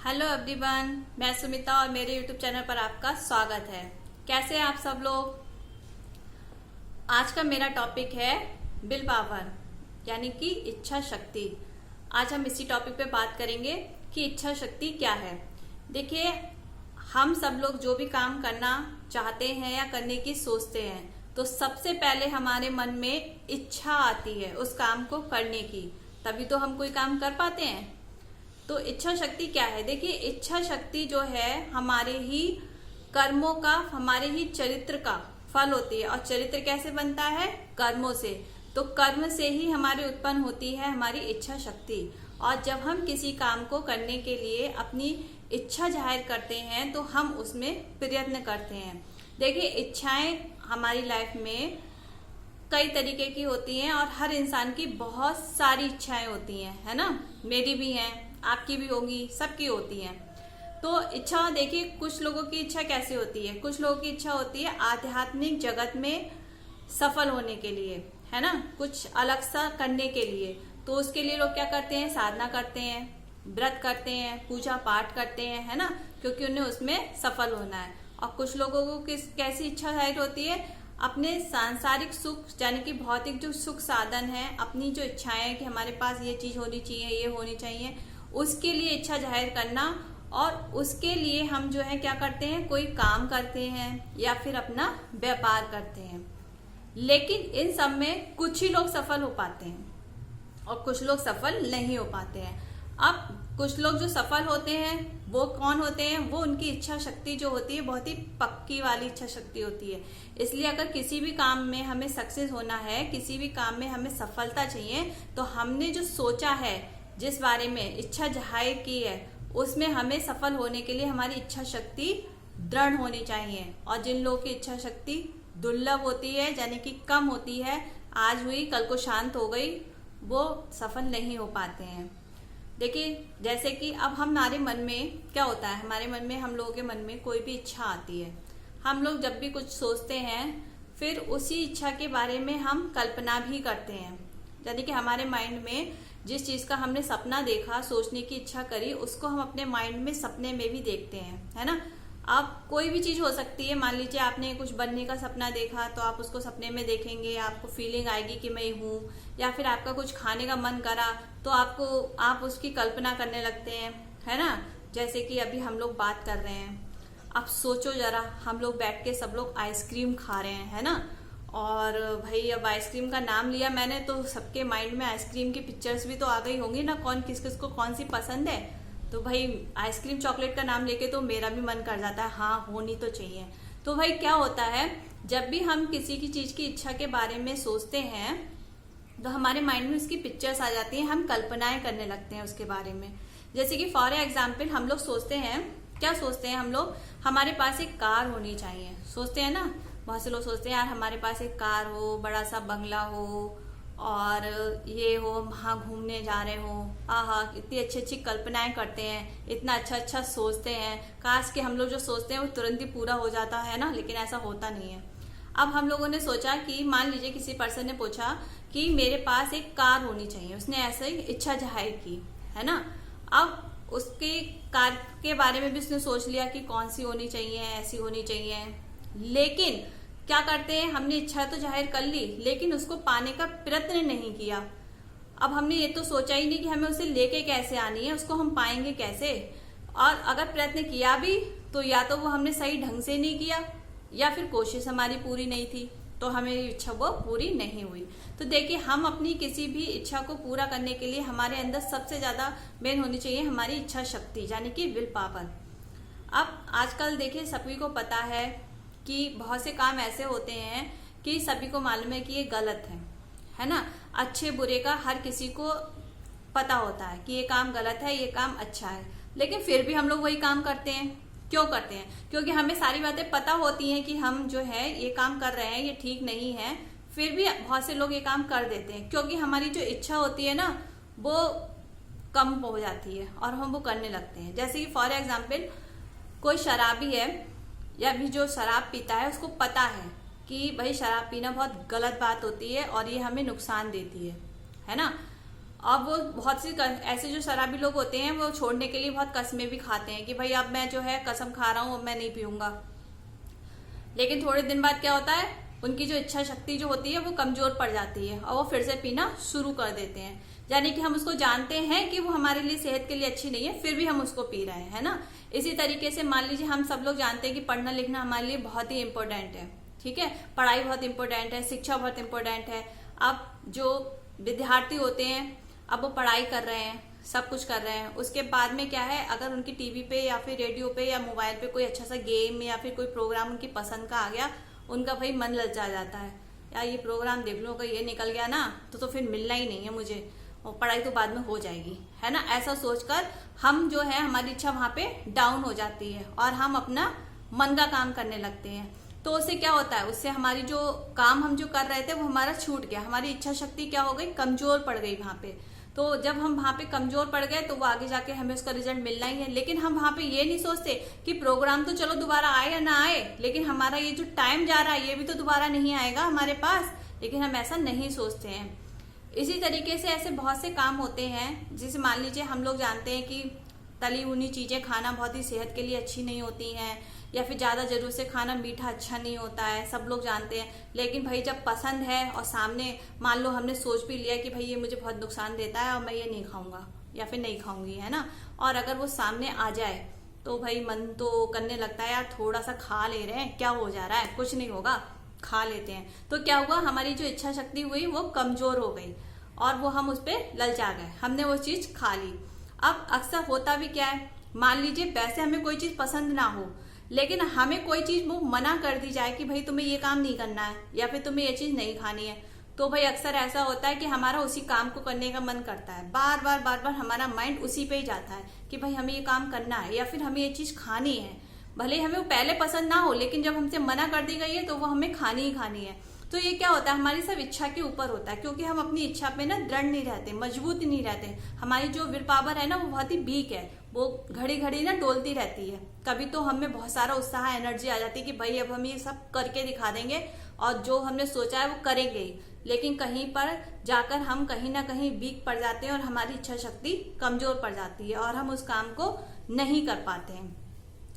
Hello everyone, मैं सुमिता और मेरे यूट्यूब चैनल पर आपका स्वागत है। कैसे हैं आप सब लोग। आज का मेरा टॉपिक है विल पावर यानी कि इच्छा शक्ति। आज हम इसी टॉपिक पे बात करेंगे कि इच्छा शक्ति क्या है। देखिए, हम सब लोग जो भी काम करना चाहते हैं या करने की सोचते हैं तो सबसे पहले हमारे मन में इच्छा आती है उस काम को करने की, तभी तो हम कोई काम कर पाते हैं। तो इच्छा शक्ति क्या है। देखिए, इच्छा शक्ति जो है हमारे ही कर्मों का, हमारे ही चरित्र का फल होती है। और चरित्र कैसे बनता है? कर्मों से। तो कर्म से ही हमारे उत्पन्न होती है हमारी इच्छा शक्ति। और जब हम किसी काम को करने के लिए अपनी इच्छा जाहिर करते हैं तो हम उसमें प्रयत्न करते हैं। देखिए, इच्छाएं हमारी लाइफ में कई तरीके की होती हैं और हर इंसान की बहुत सारी इच्छाएं होती हैं, है ना। मेरी भी हैं, आपकी भी होगी, सबकी होती हैं। तो इच्छा, देखिए, कुछ लोगों की इच्छा कैसे होती है। कुछ लोगों की इच्छा होती है आध्यात्मिक जगत में सफल होने के लिए, है ना, कुछ अलग सा करने के लिए। तो उसके लिए लोग क्या करते हैं? साधना करते हैं, व्रत करते हैं, पूजा पाठ करते हैं, है ना, क्योंकि उन्हें उसमें सफल होना है। और कुछ लोगों को कैसी इच्छा जाहिर होती है? अपने सांसारिक सुख यानी कि भौतिक जो सुख साधन है, अपनी जो इच्छाएं हैं कि हमारे पास ये चीज होनी चाहिए, ये होनी चाहिए, उसके लिए इच्छा जाहिर करना। और उसके लिए हम जो है क्या करते हैं? कोई काम करते हैं या फिर अपना व्यापार करते हैं। लेकिन इन सब में कुछ ही लोग सफल हो पाते हैं और कुछ लोग सफल नहीं हो पाते हैं। अब कुछ लोग जो सफल होते हैं वो कौन होते हैं? वो उनकी इच्छा शक्ति जो होती है बहुत ही पक्की वाली इच्छा शक्ति होती है। इसलिए अगर किसी भी काम में हमें सक्सेस होना है, किसी भी काम में हमें सफलता चाहिए, तो हमने जो सोचा है, जिस बारे में इच्छा जाहिर की है, उसमें हमें सफल होने के लिए हमारी इच्छा शक्ति दृढ़ होनी चाहिए। और जिन लोगों की इच्छा शक्ति दुर्लभ होती है यानी कि कम होती है, आज हुई कल को शांत हो गई, वो सफल नहीं हो पाते हैं। देखिए, जैसे कि अब हमारे मन में क्या होता है, हमारे मन में, हम लोगों के मन में कोई भी इच्छा आती है, हम लोग जब भी कुछ सोचते हैं फिर उसी इच्छा के बारे में हम कल्पना भी करते हैं। यानी कि हमारे माइंड में जिस चीज का हमने सपना देखा, सोचने की इच्छा करी, उसको हम अपने माइंड में सपने में भी देखते हैं, है ना। अब कोई भी चीज हो सकती है। मान लीजिए आपने कुछ बनने का सपना देखा तो आप उसको सपने में देखेंगे, आपको फीलिंग आएगी कि मैं हूँ। या फिर आपका कुछ खाने का मन करा तो आप उसकी कल्पना करने लगते हैं, है ना। जैसे कि अभी हम लोग बात कर रहे हैं, अब सोचो जरा, हम लोग बैठ के सब लोग आइसक्रीम खा रहे हैं, है ना। और भाई, अब आइसक्रीम का नाम लिया मैंने तो सबके माइंड में आइसक्रीम की पिक्चर्स भी तो आ गई होंगी ना, कौन किस किस को कौन सी पसंद है। तो भाई, आइसक्रीम चॉकलेट का नाम लेके तो मेरा भी मन कर जाता है, हाँ होनी तो चाहिए। तो भाई क्या होता है, जब भी हम किसी की चीज की इच्छा के बारे में सोचते हैं तो हमारे माइंड में उसकी पिक्चर्स आ जाती हैं, हम कल्पनाएं करने लगते हैं उसके बारे में। जैसे कि फॉर एग्जाम्पल हम लोग सोचते हैं, क्या सोचते हैं हम लोग? हमारे पास एक कार होनी चाहिए, सोचते हैं ना। बहुत से लोग सोचते हैं यार हमारे पास एक कार हो, बड़ा सा बंगला हो, और ये हो, वहां घूमने जा रहे हो, आहा, इतनी अच्छी अच्छी कल्पनाएं करते हैं, इतना अच्छा अच्छा सोचते हैं। काश कि हम लोग जो सोचते हैं वो तुरंत ही पूरा हो जाता है ना, लेकिन ऐसा होता नहीं है। अब हम लोगों ने सोचा कि मान लीजिए किसी पर्सन ने पूछा कि मेरे पास एक कार होनी चाहिए, उसने ऐसे ही इच्छा जाहिर की, है ना। अब उसकी कार के बारे में भी उसने सोच लिया कि कौन सी होनी चाहिए, ऐसी होनी चाहिए। लेकिन क्या करते हैं, हमने इच्छा तो जाहिर कर ली लेकिन उसको पाने का प्रयत्न नहीं किया। अब हमने ये तो सोचा ही नहीं कि हमें उसे लेके कैसे आनी है, उसको हम पाएंगे कैसे। और अगर प्रयत्न किया भी तो या तो वो हमने सही ढंग से नहीं किया या फिर कोशिश हमारी पूरी नहीं थी, तो हमें इच्छा वो पूरी नहीं हुई। तो देखिए, हम अपनी किसी भी इच्छा को पूरा करने के लिए हमारे अंदर सबसे ज्यादा मेन होनी चाहिए हमारी इच्छा शक्ति यानी कि विल पावर। अब आजकल देखिए, सभी को पता है कि बहुत से काम ऐसे होते हैं कि सभी को मालूम है कि ये गलत है ना। अच्छे बुरे का हर किसी को पता होता है कि ये काम गलत है, ये काम अच्छा है, लेकिन फिर भी हम लोग वही काम करते हैं। क्यों करते हैं? क्योंकि हमें सारी बातें पता होती हैं कि हम जो है ये काम कर रहे हैं, ये ठीक नहीं है, फिर भी बहुत से लोग ये काम कर देते हैं क्योंकि हमारी जो इच्छा होती है ना वो कम हो जाती है और हम वो करने लगते हैं। जैसे कि फॉर एग्जाम्पल कोई शराबी है या भी जो शराब पीता है, उसको पता है कि भाई शराब पीना बहुत गलत बात होती है और ये हमें नुकसान देती है ना। अब वो बहुत सी ऐसे जो शराबी लोग होते हैं वो छोड़ने के लिए बहुत कस्में भी खाते हैं कि भाई अब मैं जो है कसम खा रहा हूँ, अब मैं नहीं पीऊंगा। लेकिन थोड़े दिन बाद क्या होता है, उनकी जो इच्छा शक्ति जो होती है वो कमजोर पड़ जाती है और वो फिर से पीना शुरू कर देते हैं। यानी कि हम उसको जानते हैं कि वो हमारे लिए सेहत के लिए अच्छी नहीं है, फिर भी हम उसको पी रहे हैं, है ना। इसी तरीके से मान लीजिए हम सब लोग जानते हैं कि पढ़ना लिखना हमारे लिए बहुत ही इंपॉर्टेंट है, ठीक है, पढ़ाई बहुत इंपॉर्टेंट है, शिक्षा बहुत इंपॉर्टेंट है। अब जो विद्यार्थी होते हैं अब वो पढ़ाई कर रहे हैं, सब कुछ कर रहे हैं, उसके बाद में क्या है, अगर उनकी टीवी पे या फिर रेडियो पे या मोबाइल पे कोई अच्छा सा गेम या फिर कोई प्रोग्राम उनकी पसंद का आ गया, उनका भाई मन ललचा जाता है, यार ये प्रोग्राम देख लो, अगर ये निकल गया ना तो फिर मिलना ही नहीं है मुझे, और पढ़ाई तो बाद में हो जाएगी, है ना। ऐसा सोचकर हम जो है हमारी इच्छा वहां पे डाउन हो जाती है और हम अपना मन का काम करने लगते हैं। तो उससे क्या होता है, उससे हमारी जो काम हम जो कर रहे थे वो हमारा छूट गया, हमारी इच्छा शक्ति क्या हो गई, कमजोर पड़ गई वहां पे। तो जब हम वहां पे कमजोर पड़ गए तो वो आगे जाके हमें उसका रिजल्ट मिलना ही है। लेकिन हम वहां पे ये नहीं सोचते कि प्रोग्राम तो चलो दोबारा आए या ना आए, लेकिन हमारा ये जो टाइम जा रहा है ये भी तो दोबारा नहीं आएगा हमारे पास, लेकिन हम ऐसा नहीं सोचते हैं। इसी तरीके से ऐसे बहुत से काम होते हैं, जैसे मान लीजिए हम लोग जानते हैं कि तली भुनी चीजें खाना बहुत ही सेहत के लिए अच्छी नहीं होती हैं, या फिर ज्यादा जरूरत से खाना मीठा अच्छा नहीं होता है, सब लोग जानते हैं। लेकिन भाई जब पसंद है और सामने मान लो हमने सोच भी लिया कि भाई ये मुझे बहुत नुकसान देता है और मैं ये नहीं खाऊंगा या फिर नहीं खाऊंगी, है ना, और अगर वो सामने आ जाए तो भाई मन तो करने लगता है यार थोड़ा सा खा ले रहे हैं, क्या हो जा रहा है, कुछ नहीं होगा, खा लेते हैं। तो क्या हुआ, हमारी जो इच्छा शक्ति हुई वो कमजोर हो गई और वो हम उस पर ललचा गए, हमने वो चीज खा ली। अब अक्सर होता भी क्या है, मान लीजिए वैसे हमें कोई चीज पसंद ना हो, लेकिन हमें कोई चीज वो मना कर दी जाए कि भाई तुम्हें ये काम नहीं करना है या फिर तुम्हें ये चीज नहीं खानी है, तो भाई अक्सर ऐसा होता है कि हमारा उसी काम को करने का मन करता है, बार बार हमारा माइंड उसी पे ही जाता है कि भाई हमें ये काम करना है या फिर हमें ये चीज खानी है। भले हमें वो पहले पसंद ना हो, लेकिन जब हमसे मना कर दी गई है तो वो हमें खानी ही खानी है। तो ये क्या होता है, हमारी सब इच्छा के ऊपर होता है, क्योंकि हम अपनी इच्छा पे ना दृढ़ नहीं रहते, मजबूत नहीं रहते। हमारी जो विल पावर है ना वो बहुत ही वीक है, वो घड़ी घड़ी ना डोलती रहती है। कभी तो हमें बहुत सारा उत्साह एनर्जी आ जाती है कि भाई अब हम ये सब करके दिखा देंगे और जो हमने सोचा है वो करेंगे ही, लेकिन कहीं पर जाकर हम कहीं ना कहीं वीक पड़ जाते हैं और हमारी इच्छा शक्ति कमजोर पड़ जाती है और हम उस काम को नहीं कर पाते हैं।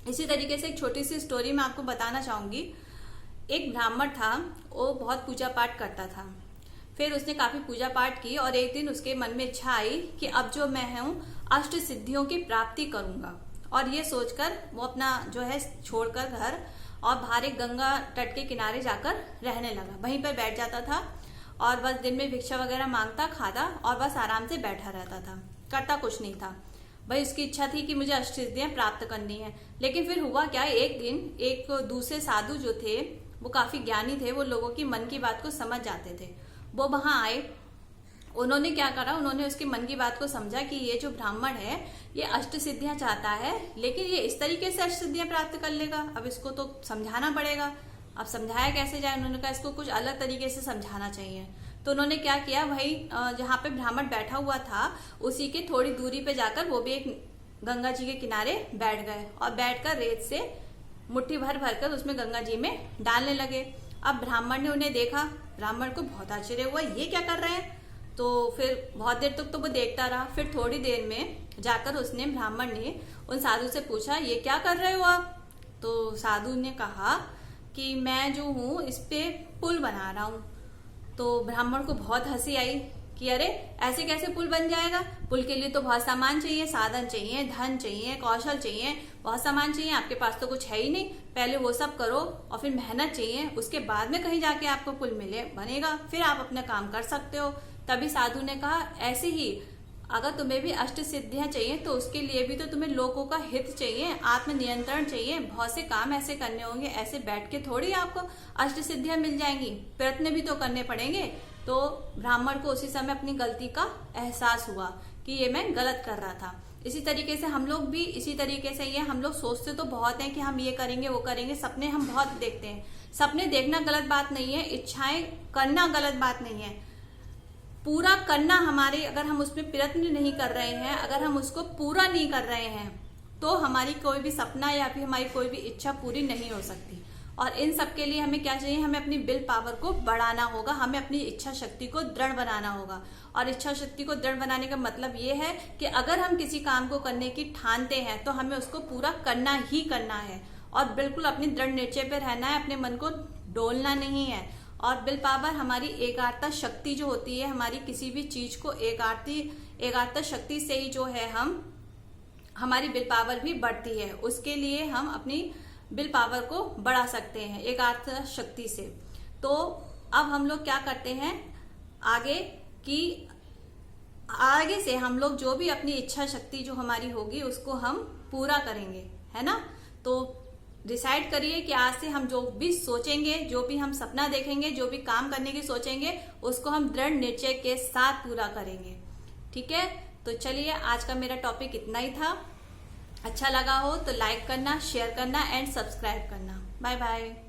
इसी तरीके से एक छोटी सी स्टोरी मैं आपको बताना चाहूंगी। एक ब्राह्मण था, वो बहुत पूजा पाठ करता था। फिर उसने काफी पूजा पाठ की और एक दिन उसके मन में इच्छा आई कि अब जो मैं हूँ अष्ट सिद्धियों की प्राप्ति करूंगा, और ये सोचकर वो अपना जो है छोड़कर घर और बाहर एक गंगा तट के किनारे जाकर रहने लगा। वहीं पर बैठ जाता था और बस दिन में भिक्षा वगैरह मांगता, खाता और बस आराम से बैठा रहता था, करता कुछ नहीं था। भाई उसकी इच्छा थी कि मुझे अष्ट सिद्धियां प्राप्त करनी है। लेकिन फिर हुआ क्या, एक दिन एक दूसरे साधु जो थे वो काफी ज्ञानी थे, वो लोगों की मन की बात को समझ जाते थे। वो वहां आए, उन्होंने क्या करा, उन्होंने उसके मन की बात को समझा कि ये जो ब्राह्मण है ये अष्ट सिद्धियां चाहता है, लेकिन ये इस तरीके से अष्ट सिद्धियां प्राप्त कर लेगा, अब इसको तो समझाना पड़ेगा। अब समझाया कैसे जाए, उन्होंने कहा इसको कुछ अलग तरीके से समझाना चाहिए। तो उन्होंने क्या किया, भाई जहाँ पे ब्राह्मण बैठा हुआ था उसी के थोड़ी दूरी पे जाकर वो भी एक गंगा जी के किनारे बैठ गए और बैठकर रेत से मुट्ठी भर भरकर उसमें गंगा जी में डालने लगे। अब ब्राह्मण ने उन्हें देखा, ब्राह्मण को बहुत आश्चर्य हुआ, ये क्या कर रहे हैं। तो फिर बहुत देर तक तो वो देखता रहा। फिर थोड़ी देर में जाकर उसने, ब्राह्मण ने उन साधु से पूछा, ये क्या कर रहे हो आप। तो साधु ने कहा कि मैं जो हूँ इस पे पुल बना रहा हूँ। तो ब्राह्मण को बहुत हंसी आई कि अरे ऐसे कैसे पुल बन जाएगा, पुल के लिए तो बहुत सामान चाहिए, साधन चाहिए, धन चाहिए, कौशल चाहिए, बहुत सामान चाहिए, आपके पास तो कुछ है ही नहीं। पहले वो सब करो और फिर मेहनत चाहिए, उसके बाद में कहीं जाके आपको पुल मिले बनेगा, फिर आप अपना काम कर सकते हो। तभी साधु ने कहा, ऐसे ही अगर तुम्हें भी अष्ट सिद्धियां चाहिए तो उसके लिए भी तो तुम्हें लोगों का हित चाहिए, आत्मनियंत्रण चाहिए, बहुत से काम ऐसे करने होंगे, ऐसे बैठ के थोड़ी आपको अष्ट सिद्धियां मिल जाएंगी, प्रयत्न भी तो करने पड़ेंगे। तो ब्राह्मण को उसी समय अपनी गलती का एहसास हुआ कि ये मैं गलत कर रहा था। इसी तरीके से हम लोग भी इसी तरीके से ये हम लोग सोचते तो बहुत हैं कि हम ये करेंगे वो करेंगे, सपने हम बहुत देखते हैं। सपने देखना गलत बात नहीं है, इच्छाएं करना गलत बात नहीं है, पूरा करना हमारे, अगर हम उसमें प्रयत्न नहीं कर रहे हैं, अगर हम उसको पूरा नहीं कर रहे हैं तो हमारी कोई भी सपना या फिर हमारी कोई भी इच्छा पूरी नहीं हो सकती। और इन सब के लिए हमें क्या चाहिए, हमें अपनी विल पावर को बढ़ाना होगा, हमें अपनी इच्छा शक्ति को दृढ़ बनाना होगा। और इच्छा शक्ति को दृढ़ बनाने का मतलब ये है कि अगर हम किसी काम को करने की ठानते हैं तो हमें उसको पूरा करना ही करना है, और बिल्कुल अपनी दृढ़ निश्चय पे रहना है, अपने मन को डोलना नहीं है। और विल पावर हमारी एकाग्रता शक्ति जो होती है, हमारी किसी भी चीज को एकाग्रता शक्ति से ही जो है हमारी विल पावर भी बढ़ती है। उसके लिए हम अपनी विल पावर को बढ़ा सकते हैं एकाग्रता शक्ति से। तो अब हम लोग क्या करते हैं आगे कि आगे से हम लोग जो भी अपनी इच्छा शक्ति जो हमारी होगी उसको हम पूरा करेंगे, है ना। तो डिसाइड करिए कि आज से हम जो भी सोचेंगे, जो भी हम सपना देखेंगे, जो भी काम करने की सोचेंगे, उसको हम दृढ़ निश्चय के साथ पूरा करेंगे। ठीक है, तो चलिए आज का मेरा टॉपिक इतना ही था। अच्छा लगा हो तो लाइक करना, शेयर करना एंड सब्सक्राइब करना। Bye bye.